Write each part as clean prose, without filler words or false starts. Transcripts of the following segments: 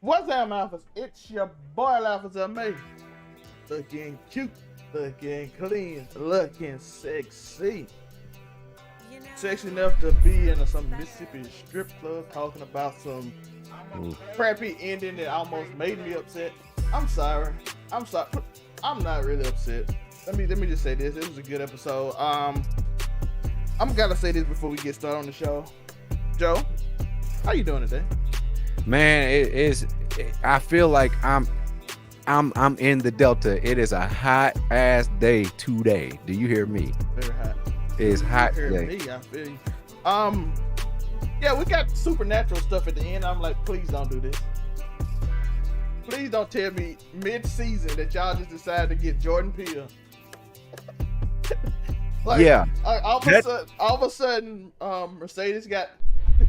What's up, Alphas? It's your boy, Alphas me. Looking cute, looking clean, looking sexy. Sexy enough to be in some Mississippi strip club talking about some crappy ending that almost made me upset. I'm sorry. I'm sorry. I'm not really upset. Let me just say this. It was a good episode. I'm gonna say this before we get started on the show. Joe, how you doing today? Man, I feel like I'm in the Delta. It is a hot ass day today. Do you hear me? Very hot. It's hot today. Me, I feel you. Yeah, we got supernatural stuff at the end. I'm like, please don't do this. Please don't tell me mid-season that y'all just decided to get Jordan Peele. Like, yeah. All of a sudden, Mercedes got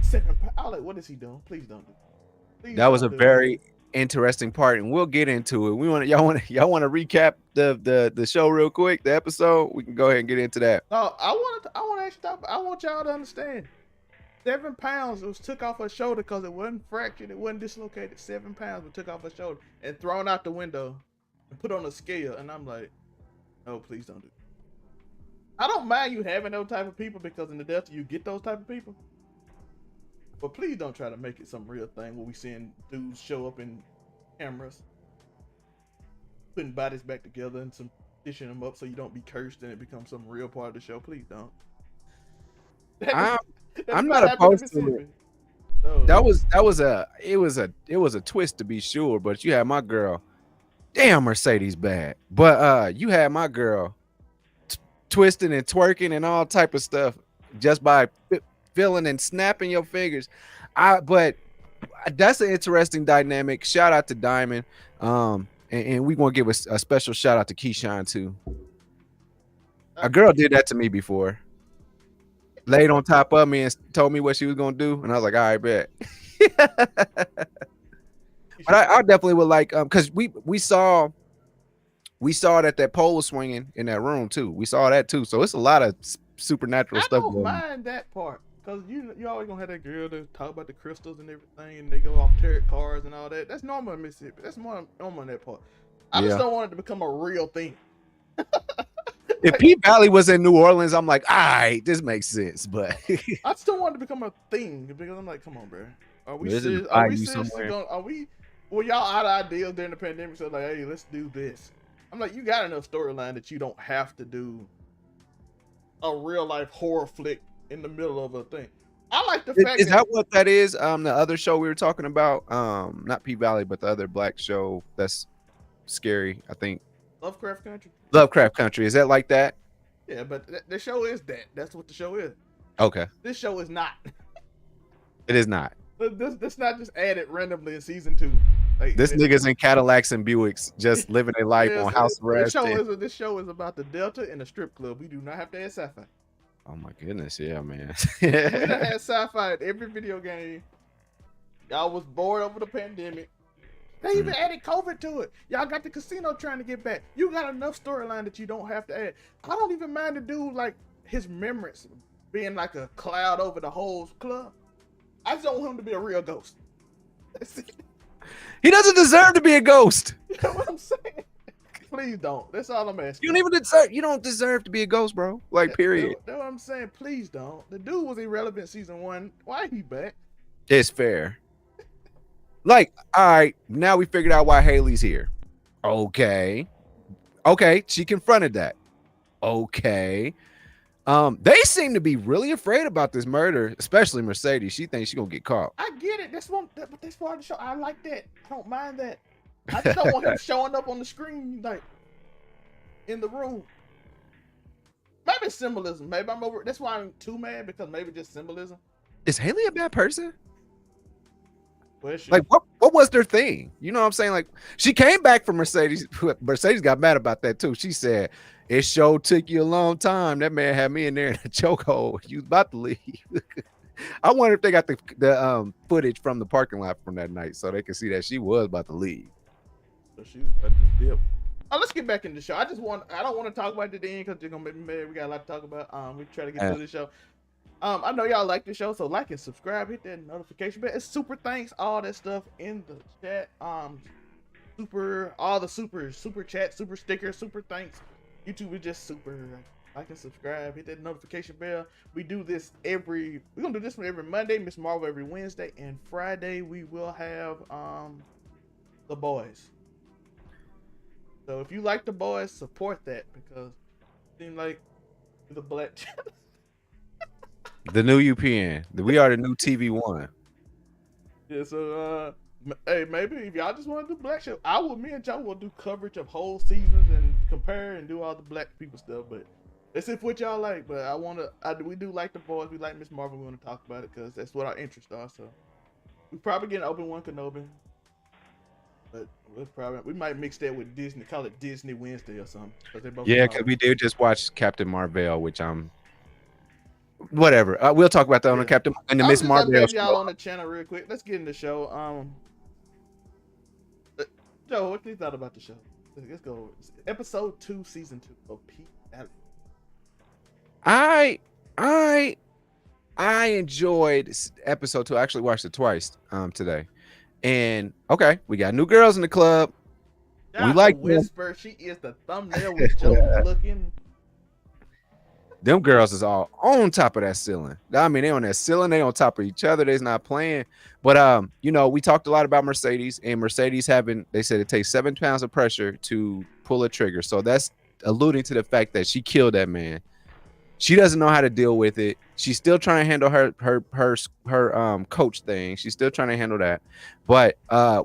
7 pounds. I was like, what is he doing? Please don't do it. That was a very interesting part, and we'll get into it. Y'all want to recap the show real quick, the episode? We can go ahead and get into that. No, I want y'all to understand. 7 pounds was took off her shoulder because it wasn't fractured, it wasn't dislocated. 7 pounds was took off her shoulder and thrown out the window and put on a scale. And I'm like, no, please don't do it. I don't mind you having those type of people because in the Delta you get those type of people. But please don't try to make it some real thing where we seeing dudes show up in cameras, putting bodies back together and some stitching them up so you don't be cursed and it becomes some real part of the show. Please don't. I'm not opposed to it. No. It was a twist to be sure, but you had my girl. Damn, Mercedes bad. But you had my girl twisting and twerking and all type of stuff just by feeling and snapping your fingers. But that's an interesting dynamic. Shout out to Diamond. And we want to give a special shout out to Keyshawn too. A girl did that to me before. Laid on top of me and told me what she was gonna do, and I was like, all right, bet. But I definitely would like because we saw that pole was swinging in that room too. We saw that too. So it's a lot of supernatural stuff. I don't mind that part. Cause you always gonna have that girl that talk about the crystals and everything, and they go off tarot cards and all that. That's normal in Mississippi. That's more normal in that part. I just don't want it to become a real thing. If P Valley was in New Orleans, I'm like, all right, this makes sense. But I still want it to become a thing because I'm like, come on, bro. Are we serious? Well, y'all out of ideas during the pandemic, so like, hey, let's do this. I'm like, you got enough storyline that you don't have to do a real life horror flick in the middle of a thing. I like the fact is that what that is? The other show we were talking about, not P Valley, but the other black show that's scary, I think. Lovecraft Country. Lovecraft Country. Is that like that? Yeah, but the show is that. That's what the show is. Okay. This show is not. It is not. This not just added randomly in season 2. Like, this nigga's in Cadillacs and Buicks, just living a life on house arrest. This show is about the Delta and the strip club. We do not have to add sci-fi. Oh my goodness, yeah, man. We done had sci-fi in every video game. Y'all was bored over the pandemic. They even added COVID to it. Y'all got the casino trying to get back. You got enough storyline that you don't have to add. I don't even mind the dude like his memories being like a cloud over the whole club. I just don't want him to be a real ghost. That's it. He doesn't deserve to be a ghost. You know what I'm saying? Please don't. That's all I'm asking. You don't deserve to be a ghost, bro. Like, period. That's what I'm saying. Please don't. The dude was irrelevant season 1. Why he back? It's fair. Like, all right, now we figured out why Haley's here. Okay, she confronted that. Okay, they seem to be really afraid about this murder, especially Mercedes. She thinks she's gonna get caught. I get it. That's part of the show. I like that. I don't mind that. I just don't want him showing up on the screen like in the room. Maybe it's symbolism. Maybe I'm over. That's why I'm too mad, because maybe just symbolism. Is Haley a bad person? Question. Like, what was their thing? You know what I'm saying? Like, she came back from Mercedes. Mercedes got mad about that too. She said, it sure took you a long time. That man had me in there in a chokehold. You was about to leave. I wonder if they got the footage from the parking lot from that night so they can see that she was about to leave. So she was about to dip. Oh, let's get back in the show. I don't want to talk about it at the end because you're gonna make me mad. We got a lot to talk about. We try to get through the show. I know y'all like the show, so like and subscribe, hit that notification bell. It's super thanks, all that stuff in the chat. All the super chat, super stickers, super thanks. YouTube is just super. Like and subscribe, hit that notification bell. We're gonna do this every Monday, Miss Marvel every Wednesday, and Friday we will have the boys. So if you like the boys, support that, because it seems like the black the new UPN. We are the new TV1. Yeah, so hey, maybe if y'all just want to do black show, me and Joe will do coverage of whole seasons and compare and do all the black people stuff. But that's if what y'all like. But we do like the boys. We like Miss Marvel. We want to talk about it because that's what our interests are. So we probably get an Obi-Wan Kenobi, but we might mix that with Disney. Call it Disney Wednesday or something. Yeah, because we did just watch Captain Marvel, which I'm. Whatever. We'll talk about that on the Captain and the Miss Marvel. Y'all on the channel real quick. Let's get in the show. Joe, what do you thought about the show? Let's go. Episode 2, season 2 of Pete Alley. I enjoyed episode 2. I actually watched it twice today. And okay, we got new girls in the club. We like Whisper. She is the thumbnail with Joe looking. Them girls is all on top of that ceiling. I mean, they on that ceiling. They on top of each other. They's not playing. But we talked a lot about Mercedes, and Mercedes they said it takes 7 pounds of pressure to pull a trigger. So that's alluding to the fact that she killed that man. She doesn't know how to deal with it. She's still trying to handle her coach thing. She's still trying to handle that. But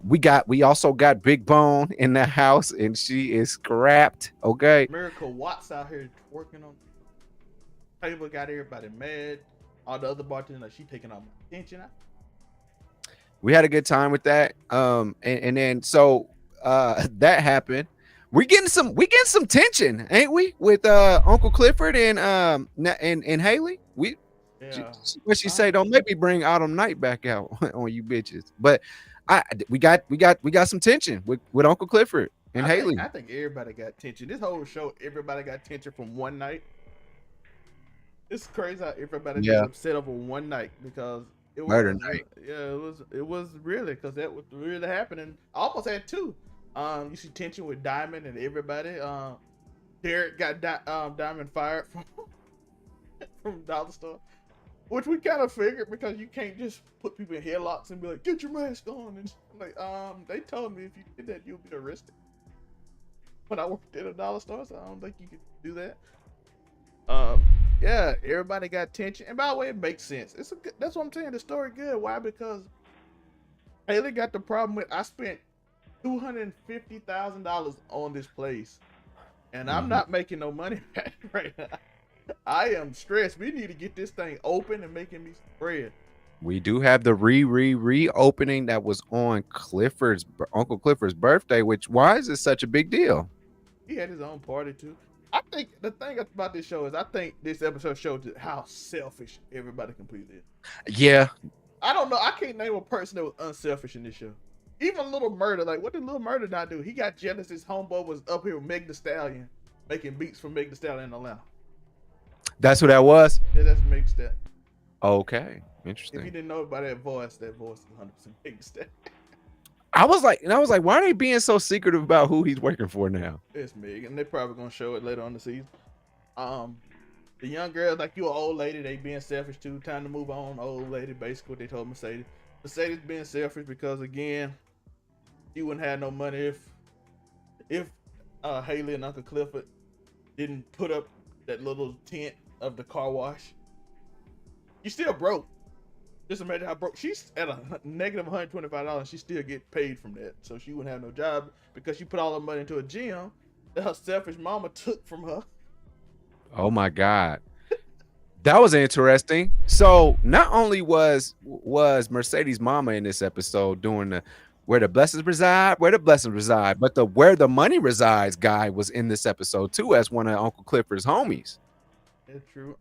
we also got Big Bone in the house, and she is scrapped. Okay. Miracle Watts out here working on. Table got everybody mad. All the other bartenders, she taking all my attention. We had a good time with that. And then that happened. We're getting some tension, ain't we? With Uncle Clifford and Haley. What she say? Don't make me bring Autumn Night back out on you bitches. But we got some tension with Uncle Clifford and Haley. I think everybody got tension. This whole show, everybody got tension from one night. It's crazy how everybody gets upset over one night because it was murder night. Yeah, it was really, because that was really happening. I almost had 2. You see tension with Diamond and everybody. Derrick got Diamond fired from Dollar Store, which we kind of figured, because you can't just put people in headlocks and be like, "Get your mask on." And like, they told me if you did that, you'll be arrested. When I worked at a Dollar Store, so I don't think you could do that. Yeah, everybody got tension, and by the way, it makes sense. That's what I'm saying. The story good. Why? Because Haley got the problem with, I spent $250,000 on this place, and I'm not making no money back right now. I am stressed. We need to get this thing open and making me bread. We do have the reopening that was on Uncle Clifford's birthday. Why is this such a big deal? He had his own party too. I think the thing about this show is, I think this episode showed how selfish everybody completely is. Yeah. I don't know. I can't name a person that was unselfish in this show. Even Little Murda. Like, what did Little Murda not do? He got jealous his homeboy was up here with Meg Thee Stallion, making beats for Meg Thee Stallion in Atlanta. That's who that was? Yeah, that's Meg Thee Stallion. Okay. Interesting. If you didn't know about that voice is 100% Meg Thee Stallion. I was like, why are they being so secretive about who he's working for now? It's Meg, and they're probably gonna show it later on the season. The young girls, like, you an old lady, they being selfish too. Time to move on, old lady. Basically, what they told Mercedes. Mercedes being selfish because, again, she wouldn't have no money if Haley and Uncle Clifford didn't put up that little tent of the car wash. You still broke. Just imagine how broke. She's at a negative $125. She still get paid from that. So she wouldn't have no job because she put all her money into a gym that her selfish mama took from her. Oh my God. That was interesting. So not only was Mercedes' mama in this episode doing the where the blessings reside, but the where the money resides guy was in this episode too, as one of Uncle Clifford's homies. That's true.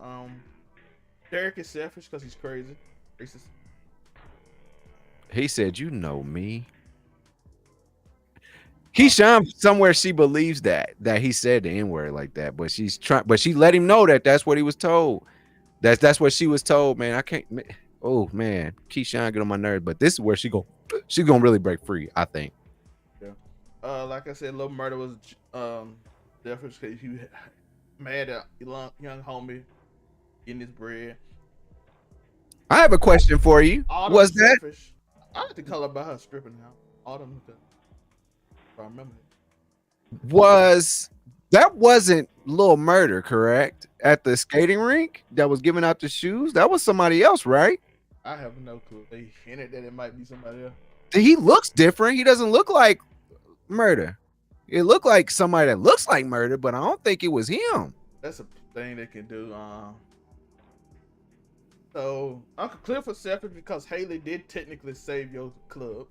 Derrick is selfish because he's crazy. Racist. He said, "You know me." Keyshawn, somewhere she believes that he said the N-word like that, but she let him know that that's what he was told. That's what she was told, man. I can't. Oh man, Keyshawn get on my nerves, but this is where she's gonna really break free, I think. Yeah. Like I said, little Murda was definitely he mad at young homie getting his bread. I have a question for you. Autumn Was that selfish. I like to call her by her stripping now. Autumn, if I remember it. that wasn't Lil Murder, correct? At the skating rink that was giving out the shoes? That was somebody else, right? I have no clue. They hinted that it might be somebody else. He looks different. He doesn't look like Murder. It looked like somebody that looks like Murder, but I don't think it was him. That's a thing they can do. So Uncle Cliff was selfish because Haley did technically save your club.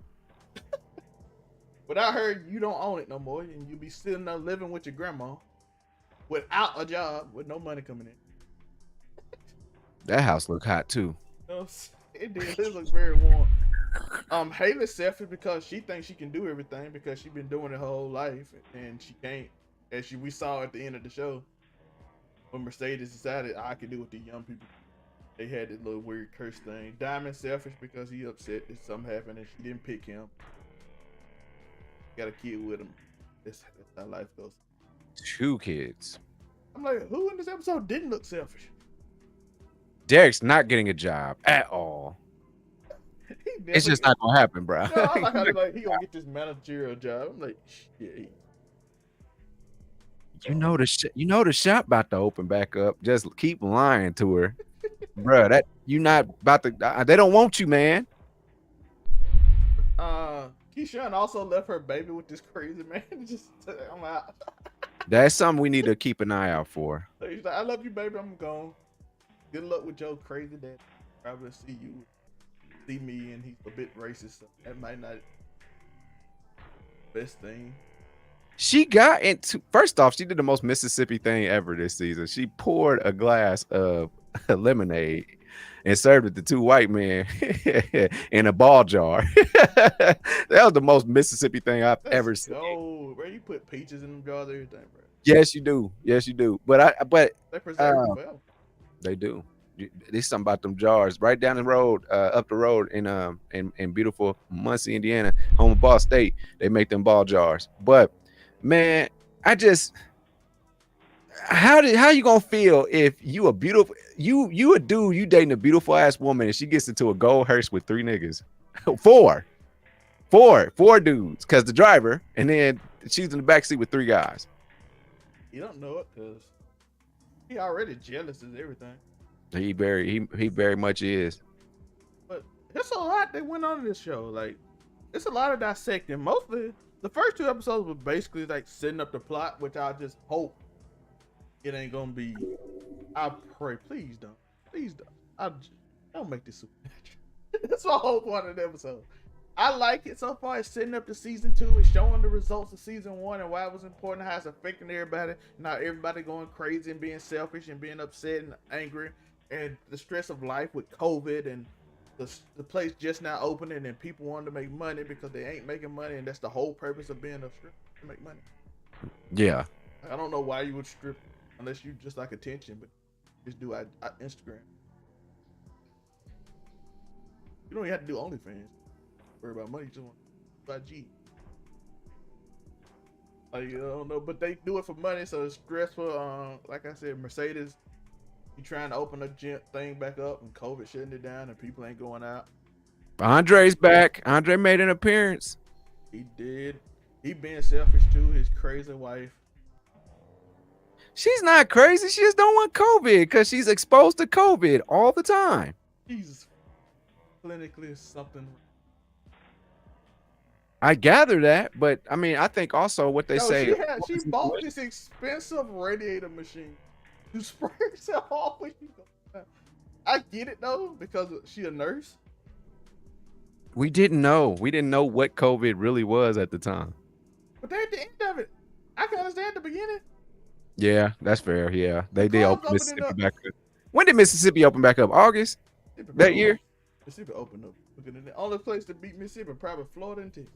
But I heard you don't own it no more, and you be still not living with your grandma without a job, with no money coming in. That house looked hot too. It did. It looked very warm. Haley's selfish because she thinks she can do everything because she's been doing it her whole life, and she can't. As we saw at the end of the show, when Mercedes decided I could do what the young people. They had this little weird curse thing. Diamond selfish because he upset that something happened and she didn't pick him. Got a kid with him. That's how life goes. 2 kids. I'm like, who in this episode didn't look selfish? Derrick's not getting a job at all. It's just not gonna happen, bro. No, I like how he gonna get this managerial job. I'm like, shit. You know the shop about to open back up. Just keep lying to her. Bro, that you not about to. They don't want you, man. Keyshawn also left her baby with this crazy man. Just I'm out. That's something we need to keep an eye out for. So he's like, I love you, baby. I'm gone. Good luck with your crazy dad. Probably see me, and he's a bit racist. So that might not best thing. She got into. First off, she did the most Mississippi thing ever this season. She poured a glass of lemonade and served it to 2 white men in a ball jar. That was the most Mississippi thing I've ever seen. Oh, bro, you put peaches in them jars, everything, bro. Yes, you do. Yes, you do. But they preserve it well. They do. There's something about them jars right down the road, up the road in beautiful Muncie, Indiana, home of Ball State. They make them ball jars. But man, how you gonna feel if you a beautiful you a dude, you dating a beautiful ass woman and she gets into a gold hearse with 3 niggas? four dudes, because the driver, and then she's in the backseat with 3 guys. You don't know it because he already jealous as everything. He very much is. But there's a lot that went on in this show. Like, it's a lot of dissecting. Mostly the first 2 episodes were basically like setting up the plot, which I just hope it ain't gonna be. I pray, please don't. Don't make this supernatural. That's my whole point of the episode. I like it so far. It's setting up the season 2. It's showing the results of season 1 and why it was important, how it's affecting everybody. Not everybody going crazy and being selfish and being upset and angry, and the stress of life with COVID and the place just now opening and people wanting to make money because they ain't making money, and that's the whole purpose of being a stripper, to make money. Yeah. I don't know why you would strip unless you just like attention, but just do Instagram. You don't even have to do OnlyFans. Worry about money, you just want to buy G. Like, you don't know, but they do it for money, so it's stressful. Like I said, Mercedes, you trying to open a gym thing back up, and COVID shutting it down, and people ain't going out. Andre's back. Andre made an appearance. He did. He being selfish too. His crazy wife. She's not crazy. She just don't want COVID because she's exposed to COVID all the time. He's clinically something. I gather that, but I mean, I think also what they say. She bought this expensive radiator machine to spray herself off when you go. I get it though, because she a nurse. We didn't know. We didn't know what COVID really was at the time. But they're at the end of it. I can understand the beginning. Yeah, that's fair. Yeah, they did open Mississippi back up. When did Mississippi open back up? August that year. Mississippi opened up. The only place to beat Mississippi probably Florida and Texas.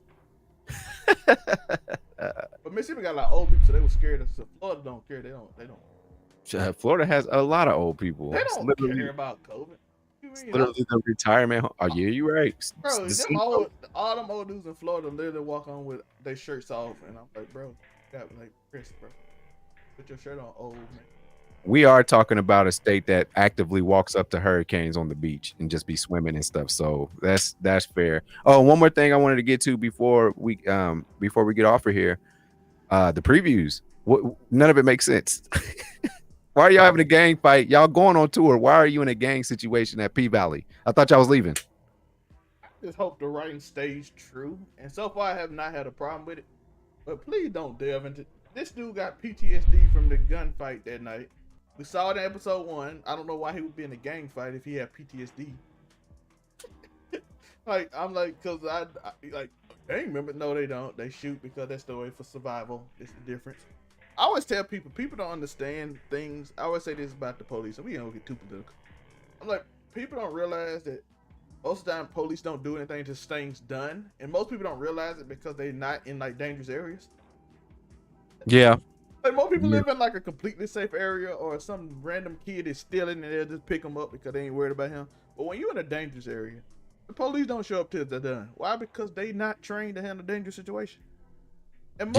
But Mississippi got a lot of old people, so they were scared. So Florida don't care. They don't. Florida has a lot of old people. They It's don't care literally, about COVID. You it's mean literally the retirement. Oh yeah, you're right. bro? Them all them old dudes in Florida literally walk on with their shirts off, and I'm like, bro, you got like Chris, bro, put your shirt on, old man. We are talking about a state that actively walks up to hurricanes on the beach and just be swimming and stuff. So that's fair. Oh, one more thing I wanted to get to before we get off of here. The previews. None of it makes sense. Why are y'all having a gang fight? Y'all going on tour. Why are you in a gang situation at P Valley? I thought y'all was leaving. I just hope the writing stays true. And so far I have not had a problem with it. But please don't delve into this dude got PTSD from the gunfight that night. We saw it in episode 1. I don't know why he would be in a gang fight if he had PTSD. Like, I'm like, cause I like gang members. No, they don't. They shoot because that's the way for survival. It's the difference. I always tell people don't understand things. I always say this about the police, and we don't get too political. I'm like, people don't realize that most of the time police don't do anything to things done, and most people don't realize it because they're not in like dangerous areas. Yeah. Like most people live in like a completely safe area, or some random kid is stealing and they'll just pick him up because they ain't worried about him. But when you're in a dangerous area, the police don't show up till they're done. Why? Because they not trained to handle dangerous situation. And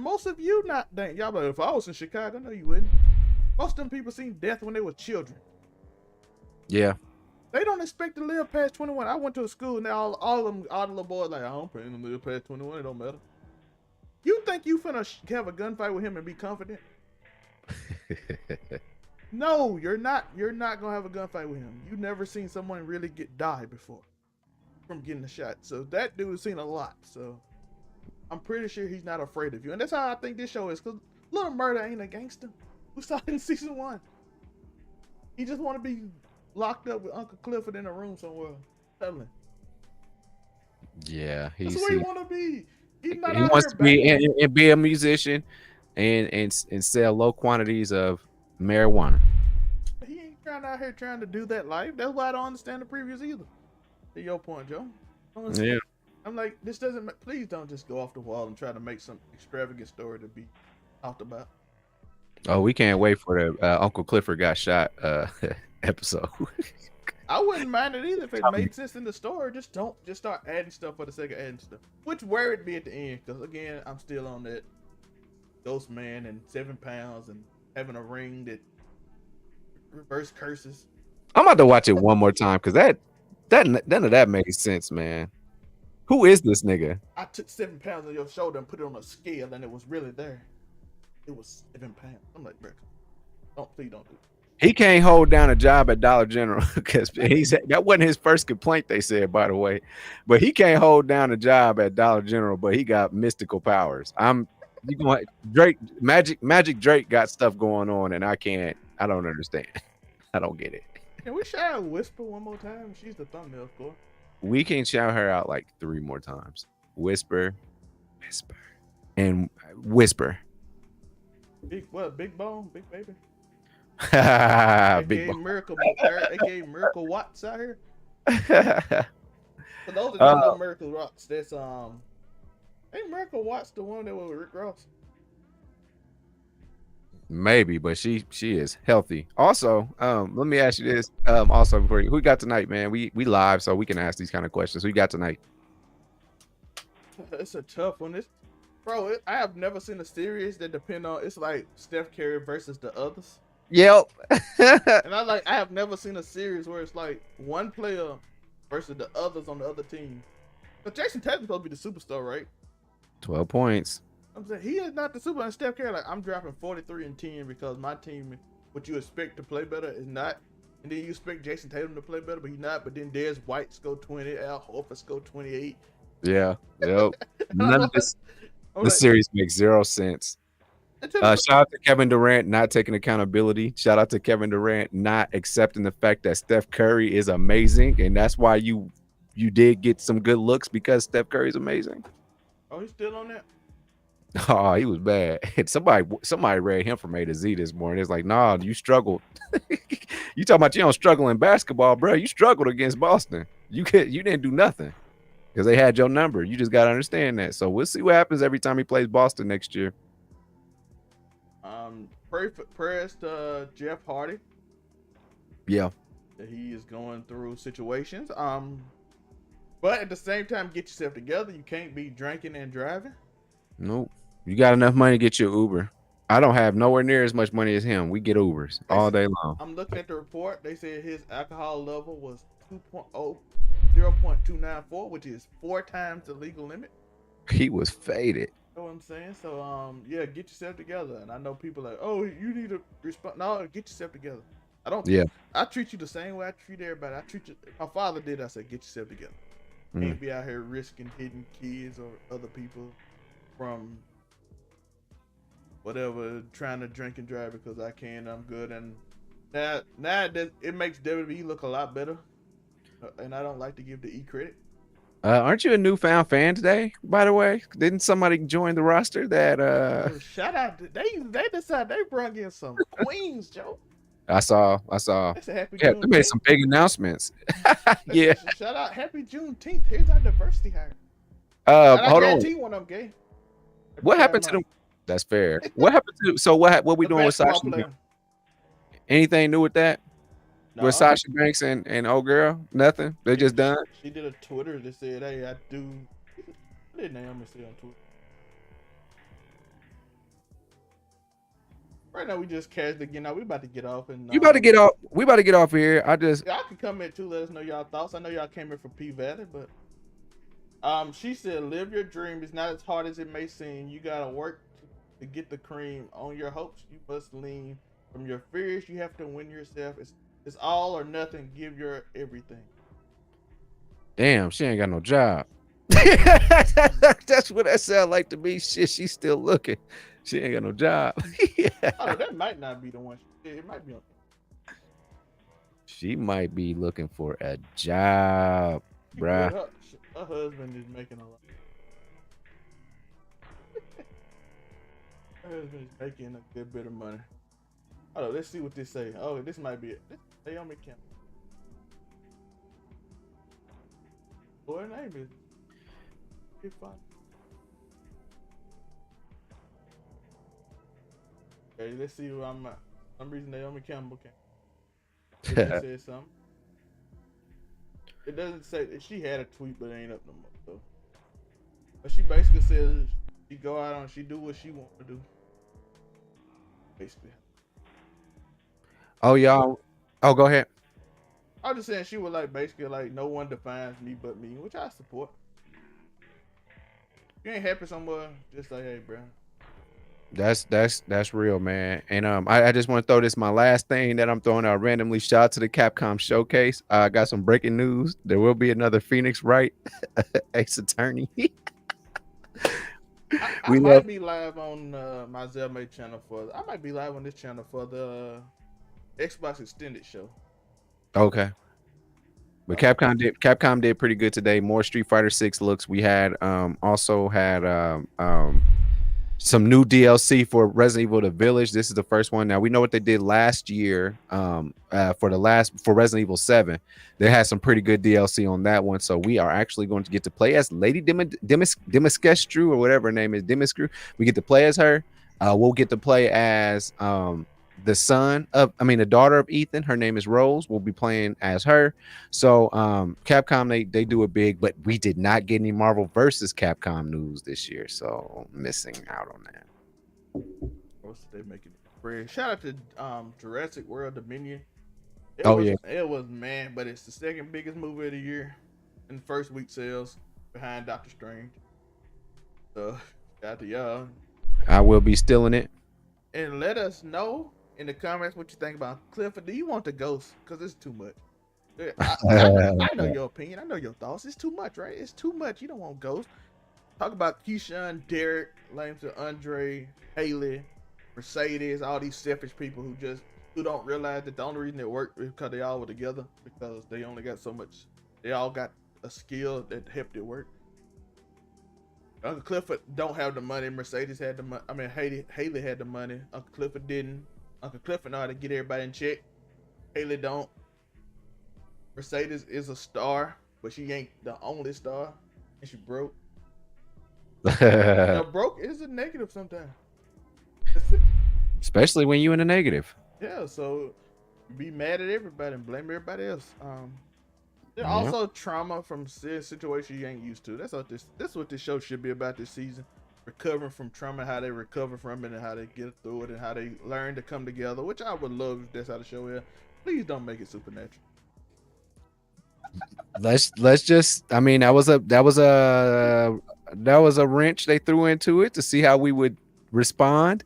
most of you not dangerous. Y'all like, if I was in Chicago, no, you wouldn't. Most of them people seen death when they were children. Yeah. They don't expect to live past 21. I went to a school and all the little boys like, I don't plan to live past 21. It don't matter. You think you finna have a gunfight with him and be confident? No, you're not. You're not gonna have a gunfight with him. You never seen someone really die before from getting a shot. So that dude has seen a lot. So I'm pretty sure he's not afraid of you. And that's how I think this show is. Cause little Murda ain't a gangster. We saw it in season 1. He just want to be locked up with Uncle Clifford in a room somewhere. Telling. Yeah, that's where he want to be. He wants to be and be a musician and sell low quantities of marijuana. He ain't out here trying to do that life. That's why I don't understand the previews either. To your point, Joe. Yeah. I'm like, this doesn't. Please don't just go off the wall and try to make some extravagant story to be talked about. Oh, we can't wait for the Uncle Clifford got shot episode. I wouldn't mind it either if it made sense in the story. Just don't start adding stuff for the sake of adding stuff. Which worried me at the end, because again, I'm still on that ghost man and 7 pounds and having a ring that reverse curses. I'm about to watch it one more time because none of that made sense, man. Who is this nigga? I took 7 pounds on your shoulder and put it on a scale, and it was really there. It was 7 pounds. I'm like, bro, please don't do it. He can't hold down a job at Dollar General because that wasn't his first complaint, they said, by the way. But he can't hold down a job at Dollar General, but he got mystical powers. Drake, Magic Drake got stuff going on, and I don't understand. I don't get it. Can we shout out Whisper one more time? She's the thumbnail, of course. We can shout her out like 3 more times. Whisper, and Whisper. Big bone, big baby. Big Miracle, aka Miracle Watts out here. For those that don't know Miracle Watts, that's ain't Miracle Watts the one that was with Rick Ross? Maybe, but she is healthy. Also, let me ask you this. Also, before who we got tonight, man? We live, so we can ask these kind of questions. Who you got tonight? It's a tough one. I have never seen a series that depend on. It's like Steph Curry versus the others. Yep. And I have never seen a series where it's like one player versus the others on the other team. But Jason Tatum's supposed to be the superstar, right? 12 points. I'm saying he is not the superstar. And Steph Curry, like, I'm dropping 43 and 10 because my team, what you expect to play better, is not. And then you expect Jason Tatum to play better, but he's not. But then Dez White score 20, Al Horford score 28. Yeah. Yep. None of this. This series makes 0 sense. Shout out to Kevin Durant not taking accountability. Shout out to Kevin Durant not accepting the fact that Steph Curry is amazing, and that's why you did get some good looks because Steph Curry's amazing. Oh, he's still on that? Oh, he was bad. Somebody read him from A to Z this morning. It's like, nah, you struggled. You talking about you don't struggle in basketball, bro? You struggled against Boston. You didn't do nothing because they had your number. You just gotta understand that. So we'll see what happens every time he plays Boston next year. prayers to Jeff Hardy. Yeah. That he is going through situations. But at the same time, get yourself together. You can't be drinking and driving. Nope. You got enough money to get your Uber. I don't have nowhere near as much money as him. We get Ubers all day long. I'm looking at the report. They said his alcohol level was 0.294, which is 4 times the legal limit. He was faded. You know what I'm saying? So, yeah, get yourself together. And I know people are like, oh, you need to respond. No, get yourself together. I treat you the same way I treat everybody. I treat you. My father did. I said, get yourself together. Can't be out here risking hitting kids or other people from whatever, trying to drink and drive because I can. I'm good. And now it makes WWE look a lot better. And I don't like to give the E credit. Aren't you a newfound fan today, by the way? Didn't somebody join the roster that shout out to, they decided they brought in some queens, Joe. I saw. They made some big announcements. Yeah. Shout out, happy Juneteenth. Here's our diversity hire. Hold on. When I'm gay. What happened to them? That's fair. What happened to? So what we doing with Sasha? Anything new with that? No. With Sasha Banks and old girl? Nothing. They just done. She did a Twitter that said, "Hey, I do." What did Naomi say on Twitter? Right now, we just casually getting out. We about to get off, and you about to get off. We about to get off here. Y'all can comment too. Let us know y'all thoughts. I know y'all came here for P Valley, but she said, "Live your dream. It's not as hard as it may seem. You gotta work to get the cream. On your hopes, you must lean. From your fears, you have to win yourself. It's all or nothing. Give your everything." Damn, she ain't got no job. That's what that sound like to me. Shit, she's still looking. She ain't got no job. Yeah. Oh, that might not be the one. It might be. She might be looking for a job, bruh. Her husband is making a lot. Her husband is making a good bit of money. Oh, let's see what this say. Oh, this might be it. This Naomi Campbell. What her name is? Okay, let's see who I'm at. For some reason Naomi Campbell came. It said something. It doesn't say she had a tweet, but it ain't up no more. So. But she basically says she go out and she do what she want to do. Basically. Oh y'all. Oh, go ahead. I was just saying she was like basically like no one defines me but me, which I support. If you ain't happy somewhere, just say, hey, bro. That's real, man. And I just want to throw this my last thing that I'm throwing out randomly. Shout out to the Capcom showcase. I got some breaking news. There will be another Phoenix Wright Ace Attorney. I might be live on my Zelmay channel I might be live on this channel for the Xbox Extended show. Okay. But Capcom did pretty good today. More Street Fighter 6 looks. We had also had some new DLC for Resident Evil The Village. This is the first one. Now we know what they did last year for Resident Evil 7. They had some pretty good DLC on that one. So we are actually going to get to play as Lady Dimitrescu or whatever her name is, Dimitrescu. We get to play as her. We'll get to play as the daughter of Ethan. Her name is Rose. We'll be playing as her. So Capcom, they do it big, but we did not get any Marvel versus Capcom news this year, so missing out on that. What's they making it? Shout out to Jurassic World Dominion. It was man, but it's the second biggest movie of the year in first week sales behind Doctor Strange. So shout out to y'all. I will be stealing it. And let us know in the comments what you think about Clifford. Do you want the ghost? Because it's too much. I know your opinion. I know your thoughts. It's too much, right? It's too much. You don't want ghost. Talk about Keyshawn, Derrick, Clifford and Andre, Haley, Mercedes, all these selfish people who don't realize that the only reason it worked is because they all were together, because they only got so much. They all got a skill that helped it work. Uncle Clifford don't have the money. Mercedes had the money. I mean, Haley had the money. Uncle Clifford didn't. Uncle Clifford know how to get everybody in check. Haley don't. Mercedes is a star, but she ain't the only star, and she broke. Now, broke is a negative sometimes. especially when you in the negative. Yeah, so be mad at everybody and blame everybody else. There's Yeah. also trauma from situations you ain't used to. That's what this show should be about this season. Recovering from trauma, how they recover from it, and how they get through it, and how they learn to come together. Which I would love if that's how the show is. Please don't make it supernatural. Let's just. I mean, that was a wrench they threw into it to see how we would respond.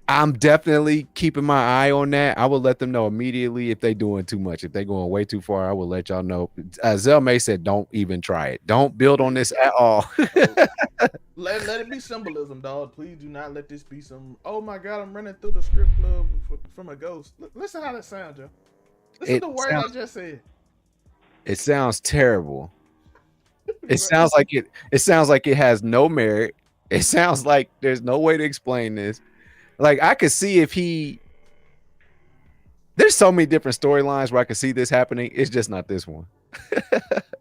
I'm definitely keeping my eye on that. I will let them know immediately if they doing too much. If they going way too far, I will let y'all know. Zell May said, don't even try it. Don't build on this at all. Let it be symbolism, dog. Please do not let this be some, oh my God, I'm running through the strip club from a ghost. Listen how that sounds, Joe. Listen to the word I just said. It sounds terrible. It sounds like it has no merit. It sounds like there's no way to explain this. Like, I could see there's so many different storylines where I could see this happening. It's just not this one.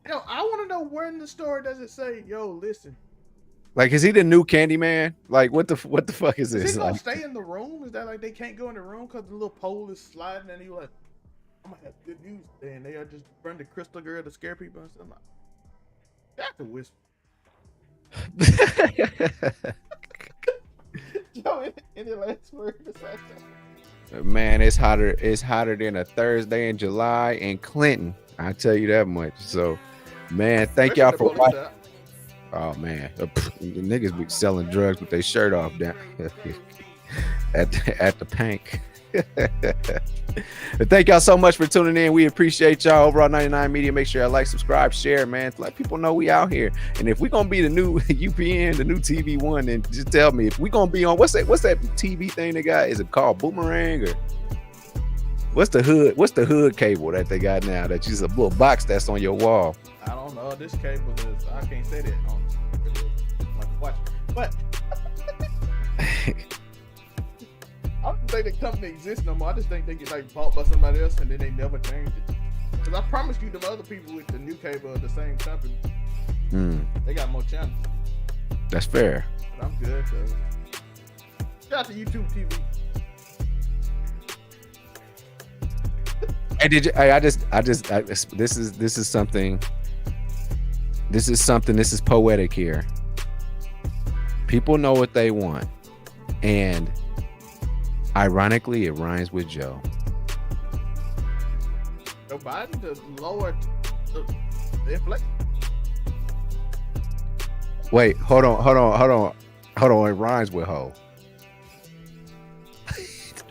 Yo, I want to know where in the story does it say, yo, listen. Like, is he the new Candyman? Like, what the fuck is this? Is he gonna like, stay in the room? Is that like they can't go in the room because the little pole is sliding and he like, I'm gonna have good news today, and they are just run the crystal girl to scare people and stuff. That's a whisper. Joe, any last word besides that? Man, it's hotter than a Thursday in July in Clinton. I tell you that much. So, man, thank y'all for watching. Oh man, the niggas be selling drugs with their shirt off down at the Pynk. But thank y'all so much for tuning in. We appreciate y'all. Overall 99 Media. Make sure y'all like, subscribe, share, man. Let people know we out here. And if we gonna be the new UPN, the new TV one, then just tell me if we gonna be on what's that TV thing they got? Is it called Boomerang or what's the hood cable that they got now? That's just a little box that's on your wall. I don't know. This cable is, I can't say that on watch, but I don't think the company exists no more. I just think they get like bought by somebody else and then they never changed it. Because I promise you, the other people with the new cable are the same company. They got more channels. That's fair. But I'm good. So. Shout out to YouTube TV. Hey, did you? This is something. This is poetic here. People know what they want, and ironically, it rhymes with Joe. Joe Biden to lower the inflation. Wait, hold on. It rhymes with hoe.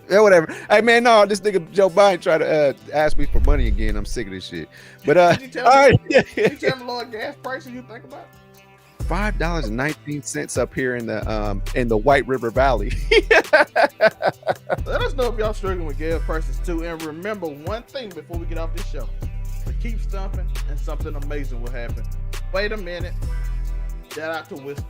Yeah, whatever. Hey man, no, this nigga Joe Biden tried to ask me for money again. I'm sick of this shit. But all right. You tell me lower gas prices you think about? $5.19 up here in the White River Valley. Let us know if y'all struggling with gas prices too. And remember one thing before we get off this show: to keep stumping, and something amazing will happen. Wait a minute. Shout out to Whisper.